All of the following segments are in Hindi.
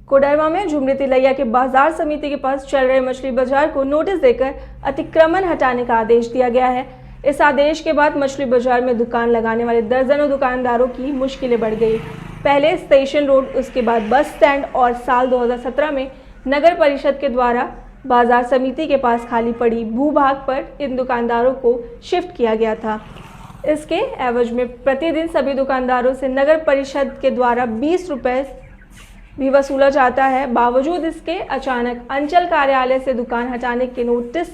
कोडरमा में झुमरी तिलैया के बाजार समिति के पास चल रहे मछली बाजार को नोटिस देकर अतिक्रमण हटाने का आदेश दिया गया है। इस आदेश के बाद मछली बाजार में दुकान लगाने वाले दर्जनों दुकानदारों की मुश्किलें बढ़ गई। पहले स्टेशन रोड, उसके बाद बस स्टैंड और साल 2017 में नगर परिषद के द्वारा बाजार समिति के पास खाली पड़ी भूभाग पर इन दुकानदारों को शिफ्ट किया गया था। इसके एवज में प्रतिदिन सभी दुकानदारों से नगर परिषद के द्वारा 20 रुपये भी वसूला जाता है। बावजूद इसके अचानक अंचल कार्यालय से दुकान हटाने के नोटिस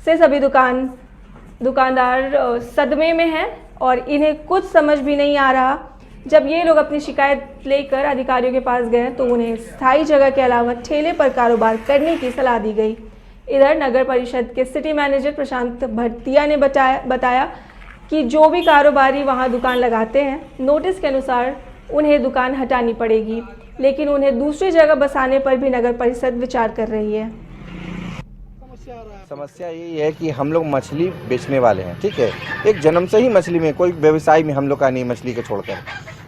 से सभी दुकानदार सदमे में हैं और इन्हें कुछ समझ भी नहीं आ रहा। जब ये लोग अपनी शिकायत लेकर अधिकारियों के पास गए तो उन्हें स्थायी जगह के अलावा ठेले पर कारोबार करने की सलाह दी गई। इधर नगर परिषद के सिटी मैनेजर प्रशांत भट्टिया ने बताया कि जो भी कारोबारी वहां दुकान लगाते हैं, नोटिस के अनुसार उन्हें दुकान हटानी पड़ेगी, लेकिन उन्हें दूसरी जगह बसाने पर भी नगर परिषद विचार कर रही है। समस्या यही है कि हम लोग मछली बेचने वाले हैं, ठीक है। एक जन्म से ही मछली में कोई व्यवसाय में हम लोग का नहीं, मछली के छोड़कर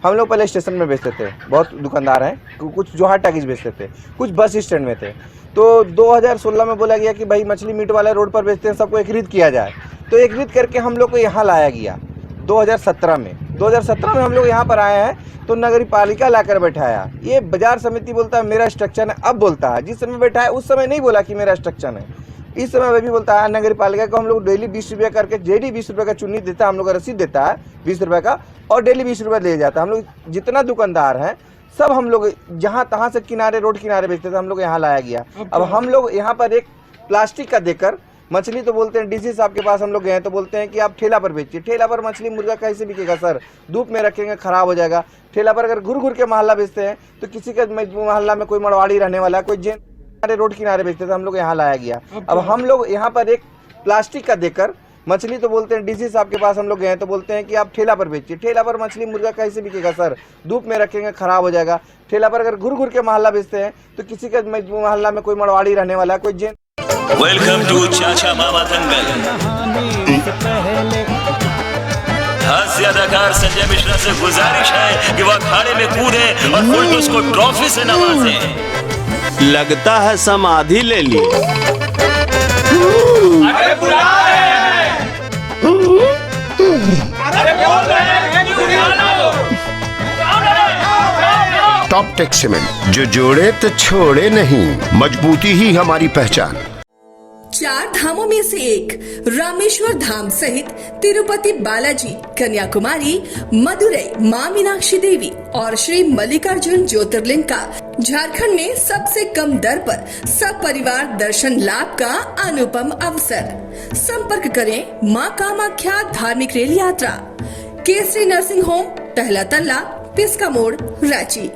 हम लोग पहले स्टेशन में बेचते थे, बहुत दुकानदार हैं, कुछ जोहार टाकीज बेचते थे, कुछ बस स्टैंड में थे। तो 2016 में बोला गया कि भाई मछली मीट वाला रोड पर बेचते हैं, सबको एकत्रित किया जाए। तो एकत्रित करके हम लोग को यहाँ लाया गया 2017 में हम लोग यहाँ पर आए हैं तो नगर पालिका लाकर बैठाया। ये बाजार समिति बोलता है मेरा स्ट्रक्चर है, अब बोलता है, जिस समय बैठा है उस समय नहीं बोला कि मेरा स्ट्रक्चर है। इस समय वह भी बोलता है नगर पालिका को हम लोग डेली 20 रुपये करके, डेली 20 रुपये का चुन्नी देता है, हम लोग का रसीद देता है 20 रुपये का, और डेली 20 रुपये ले जाता है। हम लोग जितना दुकानदार हैं सब हम लोग जहाँ तहाँ से किनारे, रोड किनारे बेचते थे, हम लोग यहाँ लाया गया। अब हम लोग यहाँ पर एक प्लास्टिक का देकर मछली, तो बोलते हैं डीसी साहब के पास हम लोग गए तो बोलते हैं कि आप ठेला पर बेचिए। ठेला पर मछली मुर्गा कैसे बिकेगा सर, धूप में रखेंगे खराब हो जाएगा। ठेला पर अगर घुर के मोहल्ला बेचते हैं तो किसी के मोहल्ला में कोई मरवाड़ी रहने वाला, कोई जैन रोड किनारे बेचते थे, हम लोग यहाँ लाया गया। अब हम लोग यहाँ पर एक प्लास्टिक का देकर मछली, तो बोलते हैं डीसी साहब के पास हम लोग गए तो बोलते हैं कि आप ठेला पर बेचिए। ठेला पर मछली मुर्गा कैसे बिकेगा सर, धूप में रखेंगे खराब हो जाएगा। ठेला पर अगर घुर के मोहल्ला बेचते हैं तो किसी के मोहल्ला में कोई मरवाड़ी रहने वाला, कोई जैन। वेलकम टू चाचा मामा दंगल। हास्य अदाकार संजय मिश्रा से गुजारिश है कि वह अखाड़े में कूदे और फुलटूस को ट्रॉफी से नवाजे। लगता है समाधि ले ली। अरे बुला रहे हैं। अरे बोल रहे हैं कि बुला लो। टॉप टेक सीमेंट, जो जोड़े तो छोड़े नहीं, मजबूती ही हमारी पहचान। 4 धामों में से एक रामेश्वर धाम सहित तिरुपति बालाजी, कन्याकुमारी, मदुरई मां मीनाक्षी देवी और श्री मल्लिकार्जुन ज्योतिर्लिंग का झारखंड में सबसे कम दर पर सब परिवार दर्शन लाभ का अनुपम अवसर। संपर्क करें मां कामाख्या धार्मिक रेल यात्रा, केसरी नर्सिंग होम, टहला तल्ला, पिस्का मोड़, रांची।